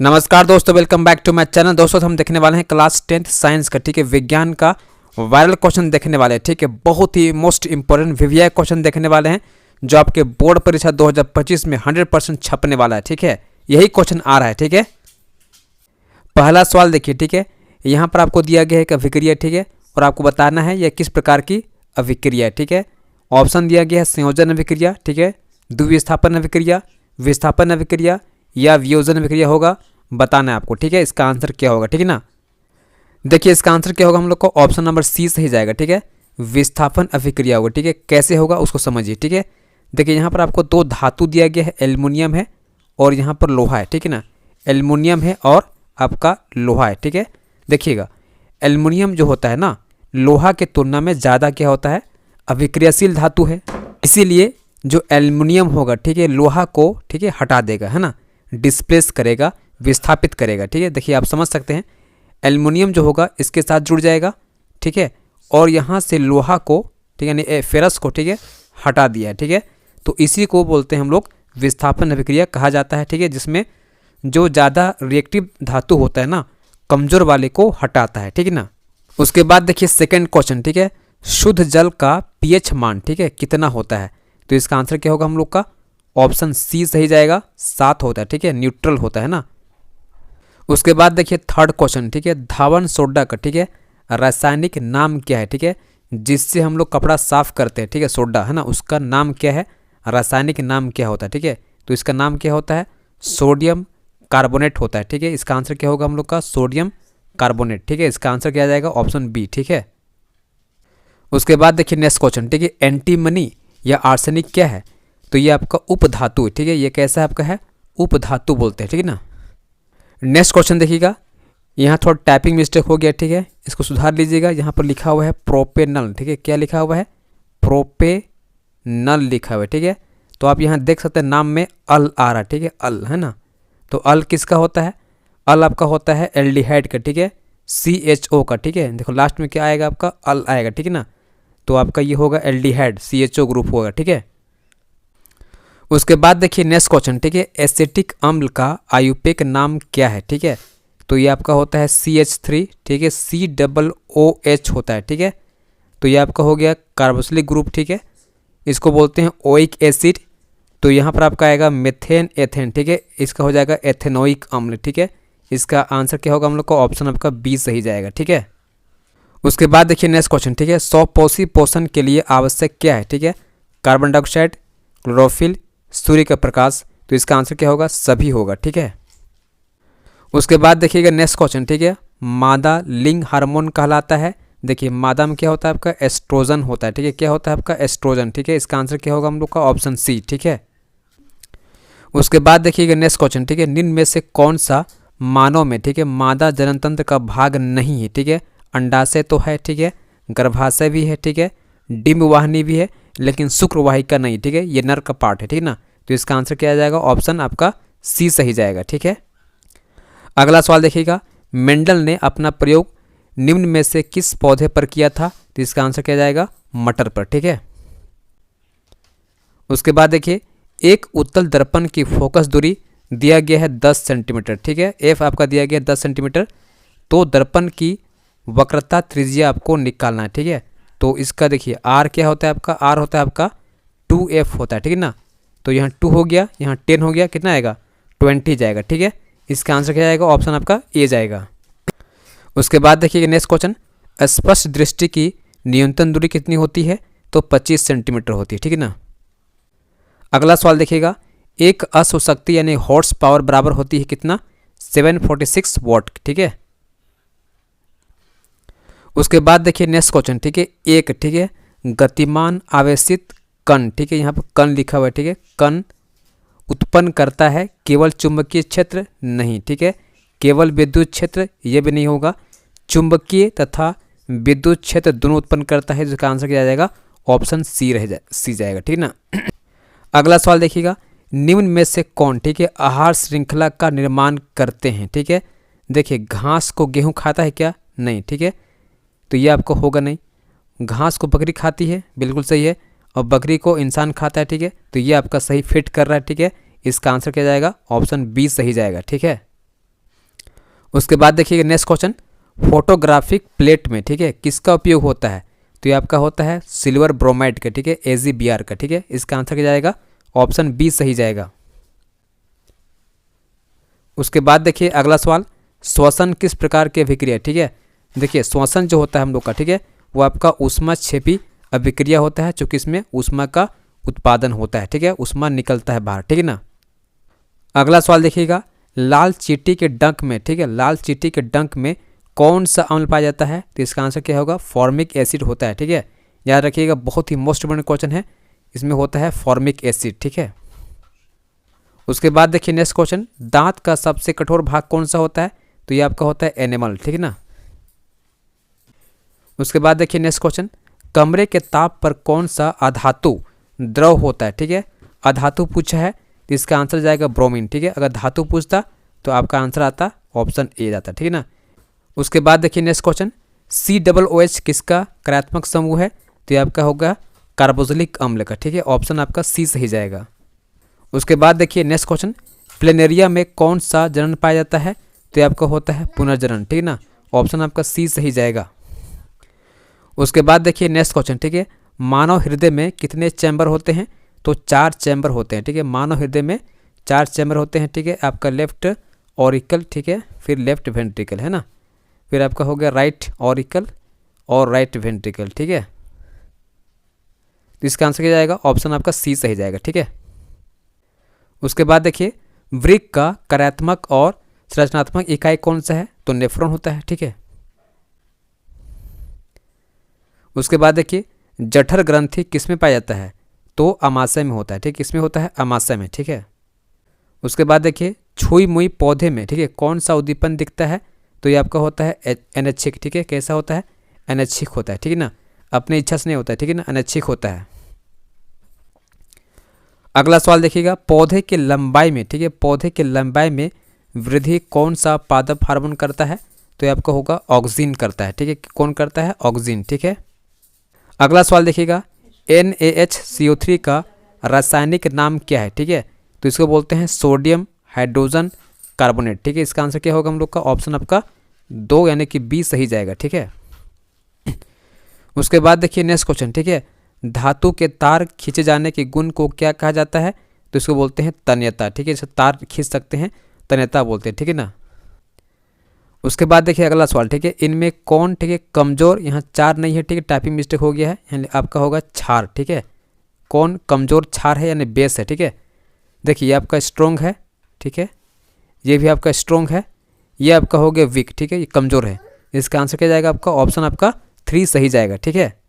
नमस्कार दोस्तों, welcome back to my channel. दोस्तों हम देखने वाले हैं क्लास 10th साइंस का, ठीक है, विज्ञान का वायरल क्वेश्चन देखने वाले हैं, ठीक है। बहुत ही मोस्ट इंपॉर्टेंट वीवीआई क्वेश्चन देखने वाले हैं जो आपके बोर्ड परीक्षा 2025 में 100% छपने वाला है, ठीक है। यही क्वेश्चन आ रहा है, ठीक है। पहला सवाल देखिए, ठीक है। यहाँ पर आपको दिया गया है एक अभिक्रिया, ठीक है, और आपको बताना है यह किस प्रकार की अभिक्रिया है, ठीक है। ऑप्शन दिया गया है संयोजन अभिक्रिया, ठीक है, द्विविस्थापन अभिक्रिया, विस्थापन अभिक्रिया या वियोजन अभिक्रिया होगा, बताना है आपको, ठीक है। इसका आंसर क्या होगा, ठीक है ना। देखिए इसका आंसर क्या होगा, हम लोग को ऑप्शन नंबर सी सही जाएगा, ठीक है। विस्थापन अभिक्रिया होगा, ठीक है। कैसे होगा उसको समझिए, ठीक है। देखिए यहाँ पर आपको दो धातु दिया गया है, एल्युमिनियम है और यहाँ पर लोहा है, ठीक है ना। एल्युमिनियम है और आपका लोहा है, ठीक है। देखिएगा एल्युमिनियम जो होता है ना, लोहा के तुलना में ज़्यादा क्या होता है, अभिक्रियाशील धातु है। इसीलिए जो एल्युमिनियम होगा, ठीक है, लोहा को, ठीक है, हटा देगा, है ना, डिस्प्लेस करेगा, विस्थापित करेगा, ठीक है। देखिए आप समझ सकते हैं, एल्युमिनियम जो होगा इसके साथ जुड़ जाएगा, ठीक है, और यहाँ से लोहा को, ठीक है, यानी फेरस को, ठीक है, हटा दिया, ठीक है। तो इसी को बोलते हैं हम लोग विस्थापन अभिक्रिया कहा जाता है, ठीक है, जिसमें जो ज़्यादा रिएक्टिव धातु होता है ना, कमज़ोर वाले को हटाता है, ठीक है ना। उसके बाद देखिए सेकेंड क्वेश्चन, ठीक है, शुद्ध जल का पीएच मान, ठीक है, कितना होता है। तो इसका आंसर क्या होगा हम लोग का, ऑप्शन सी सही जाएगा, 7 होता है, ठीक है, न्यूट्रल होता है ना। उसके बाद देखिए थर्ड क्वेश्चन, ठीक है, धावन सोडा का, ठीक है, रासायनिक नाम क्या है, ठीक है, जिससे हम लोग कपड़ा साफ करते हैं, ठीक है, सोडा है ना, उसका नाम क्या है, रासायनिक नाम क्या होता है, ठीक है। तो इसका नाम क्या होता है, सोडियम कार्बोनेट होता है, ठीक है। इसका आंसर क्या होगा हम लोग का, सोडियम कार्बोनेट, ठीक है। इसका आंसर क्या आ जाएगा, ऑप्शन बी, ठीक है। उसके बाद देखिए नेक्स्ट क्वेश्चन, ठीक है, एंटीमनी या आर्सेनिक क्या है। तो ये आपका उपधातु है, ठीक है। ये कैसा आपका है, उपधातु बोलते हैं, ठीक है ना। नेक्स्ट क्वेश्चन देखिएगा, यहाँ थोड़ा टाइपिंग मिस्टेक हो गया, ठीक है, इसको सुधार लीजिएगा। यहाँ पर लिखा हुआ है प्रोपेनल, ठीक है, क्या लिखा हुआ है, प्रोपेनल लिखा हुआ है, ठीक है। तो आप यहाँ देख सकते हैं नाम में अल आ रहा है, ठीक है, अल है ना। तो अल किसका होता है, अल आपका होता है एल्डिहाइड का, ठीक है, CHO का, ठीक है। देखो लास्ट में क्या आएगा आपका, अल आएगा, ठीक है ना। तो आपका ये होगा एल्डिहाइड, CHO ग्रुप होगा, ठीक है। उसके बाद देखिए नेक्स्ट क्वेश्चन, ठीक है, एसिटिक अम्ल का आयुपेक नाम क्या है, ठीक है। तो ये आपका होता है CH3, ठीक है, COOH होता है, ठीक है। तो ये आपका हो गया कार्बोक्सिलिक ग्रुप, ठीक है, इसको बोलते हैं ओइक एसिड। तो यहाँ पर आपका आएगा मेथेन एथेन, ठीक है, इसका हो जाएगा एथेनोइक अम्ल, ठीक है। इसका आंसर क्या होगा हम लोग का, ऑप्शन आपका बी सही जाएगा, ठीक है। उसके बाद देखिए नेक्स्ट क्वेश्चन, ठीक है, सौपोषी पोषण के लिए आवश्यक क्या है, ठीक है, कार्बन डाइऑक्साइड, क्लोरोफिल, सूर्य का प्रकाश। तो इसका आंसर क्या होगा, सभी होगा, ठीक है। उसके बाद देखिएगा नेक्स्ट क्वेश्चन, ठीक है, मादा लिंग हार्मोन कहलाता है। देखिए मादा में क्या होता है आपका, एस्ट्रोजन होता है, ठीक है, क्या होता है आपका, एस्ट्रोजन, ठीक है। इसका आंसर क्या होगा हम लोग का, ऑप्शन सी, ठीक है। उसके बाद देखिएगा नेक्स्ट क्वेश्चन, ठीक है, निम्न में से कौन सा मानव में, ठीक है, मादा जननतंत्र का भाग नहीं है, ठीक है। अंडाशय तो है, ठीक है, गर्भाशय भी है, ठीक है, डिम्बवाहिनी भी है, लेकिन शुक्रवाहिका नहीं, ठीक है, ये नर का पार्ट है, ठीक है ना। तो इसका आंसर क्या आ जाएगा, ऑप्शन आपका सी सही जाएगा, ठीक है। अगला सवाल देखिएगा, मेंडल ने अपना प्रयोग निम्न में से किस पौधे पर किया था। तो इसका आंसर क्या जाएगा, मटर पर, ठीक है। उसके बाद देखिए एक उत्तल दर्पण की फोकस दूरी दिया गया है 10 सेंटीमीटर, ठीक है, एफ आपका दिया गया 10 सेंटीमीटर। तो दर्पण की वक्रता त्रिज्या आपको निकालना है, ठीक है। तो इसका देखिए आर क्या होता है आपका, आर होता है आपका 2F होता है, ठीक है ना। तो यहाँ 2 हो गया, यहाँ 10 हो गया, कितना आएगा, 20 जाएगा, ठीक है। इसका आंसर क्या जाएगा, ऑप्शन आपका ए जाएगा। उसके बाद देखिए नेक्स्ट क्वेश्चन, स्पष्ट दृष्टि की न्यूनतम दूरी कितनी होती है। तो 25 सेंटीमीटर होती है, ठीक है ना। अगला सवाल देखिएगा, एक अश्व शक्ति यानी हॉर्स पावर बराबर होती है कितना, 746 वॉट, ठीक है। उसके बाद देखिए नेक्स्ट क्वेश्चन, ठीक है, एक, ठीक है, गतिमान आवेशित कण, ठीक है, यहाँ पर कण लिखा हुआ है, ठीक है, कण उत्पन्न करता है केवल चुंबकीय क्षेत्र नहीं, ठीक है, केवल विद्युत क्षेत्र ये भी नहीं होगा, चुंबकीय तथा विद्युत क्षेत्र दोनों उत्पन्न करता है। जिसका आंसर क्या जाएगा, ऑप्शन सी जाएगा, ठीक है ना। अगला सवाल देखिएगा, निम्न में से कौन, ठीक है, आहार श्रृंखला का निर्माण करते हैं, ठीक है। देखिए घास को गेहूं खाता है क्या, नहीं, ठीक है, तो ये आपको होगा नहीं। घास को बकरी खाती है, बिल्कुल सही है, और बकरी को इंसान खाता है, ठीक है, तो ये आपका सही फिट कर रहा है, ठीक है। इसका आंसर क्या जाएगा, ऑप्शन बी सही जाएगा, ठीक है। उसके बाद देखिएगा नेक्स्ट क्वेश्चन, फोटोग्राफिक प्लेट में, ठीक है, किसका उपयोग होता है? तो ये आपका होता है सिल्वर ब्रोमाइड का, ठीक है, AgBr का, ठीक है। इसका आंसर क्या जाएगा? ऑप्शन बी सही जाएगा। उसके बाद देखिए अगला सवाल, श्वसन किस प्रकार की अभिक्रिया, ठीक है। देखिए श्वसन जो होता है हम लोग का, ठीक है, वो आपका ऊष्माक्षेपी अभिक्रिया होता है, चूँकि इसमें ऊष्मा का उत्पादन होता है, ठीक है, ऊष्मा निकलता है बाहर, ठीक है ना। अगला सवाल देखिएगा, लाल चींटी के डंक में, ठीक है, लाल चींटी के डंक में कौन सा अम्ल पाया जाता है? तो इसका आंसर क्या होगा? फॉर्मिक एसिड होता है, ठीक है। याद रखिएगा, बहुत ही मोस्ट इम्पोर्टेंट क्वेश्चन है, इसमें होता है फॉर्मिक एसिड, ठीक है। उसके बाद देखिए नेक्स्ट क्वेश्चन, दांत का सबसे कठोर भाग कौन सा होता है? तो ये आपका होता है एनिमल, ठीक है ना। उसके बाद देखिए नेक्स्ट क्वेश्चन, कमरे के ताप पर कौन सा अधातु द्रव होता है? ठीक है, अधातु पूछा है तो इसका आंसर जाएगा ब्रोमीन, ठीक है। अगर धातु पूछता तो आपका आंसर आता ऑप्शन ए जाता, ठीक है ना। उसके बाद देखिए नेक्स्ट क्वेश्चन, COOH किसका कार्यात्मक समूह है? तो ये आपका होगा कार्बोक्सिलिक अम्ल का, ठीक है, ऑप्शन आपका सी सही जाएगा। उसके बाद देखिए नेक्स्ट क्वेश्चन, प्लेनेरिया में कौन सा जनन पाया जाता है? तो ये आपका होता है पुनर्जनन, ठीक है ना, ऑप्शन आपका सी सही जाएगा। उसके बाद देखिए नेक्स्ट क्वेश्चन, ठीक है, मानव हृदय में कितने चैम्बर होते हैं? तो 4 चैम्बर होते हैं, ठीक है, मानव हृदय में 4 चैम्बर होते हैं, ठीक है। आपका लेफ्ट ऑरिकल, ठीक है, फिर लेफ्ट वेंट्रिकल, है ना, फिर आपका हो गया राइट ऑरिकल और राइट वेंट्रिकल, ठीक है। तो इसका आंसर क्या जाएगा? ऑप्शन आपका सी सही जाएगा, ठीक है। उसके बाद देखिए, वृक्क का कार्यात्मक और संरचनात्मक इकाई कौन सा है? तो नेफ्रॉन होता है, ठीक है। उसके बाद देखिए, जठर ग्रंथि किस में पाया जाता है? तो अमाशय में होता है, ठीक है, किसमें होता है? अमाशय में, ठीक है। उसके बाद देखिए, छुई मुई पौधे में, ठीक है, कौन सा उद्दीपन दिखता है? तो ये आपका होता है अनैच्छिक, ठीक है। कैसा होता है? अनैच्छिक होता है, ठीक है ना, अपनी इच्छा से नहीं होता है, ठीक है ना, अनैच्छिक होता है। अगला सवाल देखिएगा, पौधे के लंबाई में, ठीक है, पौधे के लंबाई में वृद्धि कौन सा पादप हार्मोन करता है? तो ये आपका होगा ऑक्सिन करता है, ठीक है। कौन करता है? ऑक्सिन, ठीक है। अगला सवाल देखिएगा, NaHCO3 का रासायनिक नाम क्या है? ठीक है, तो इसको बोलते हैं सोडियम हाइड्रोजन कार्बोनेट, ठीक है। इसका आंसर क्या होगा हम लोग का? ऑप्शन आपका 2 यानी कि बी सही जाएगा, ठीक है। उसके बाद देखिए नेक्स्ट क्वेश्चन, ठीक है, धातु के तार खींचे जाने के गुण को क्या कहा जाता है? तो इसको बोलते हैं तन्यता, ठीक है, इसे तार खींच सकते हैं, तन्यता बोलते हैं, ठीक है ना। उसके बाद देखिए अगला सवाल, ठीक है, इनमें कौन, ठीक है, कमजोर, यहाँ 4 नहीं है, ठीक है, टाइपिंग मिस्टेक हो गया है, यानी आपका होगा क्षार, ठीक है। कौन कमजोर क्षार है यानी बेस है, ठीक है। देखिए ये आपका स्ट्रोंग है, ठीक है, ये भी आपका स्ट्रोंग है, ये आपका हो गया वीक, ठीक है, ये कमजोर है। इसका आंसर क्या जाएगा? आपका ऑप्शन आपका 3 सही जाएगा, ठीक है।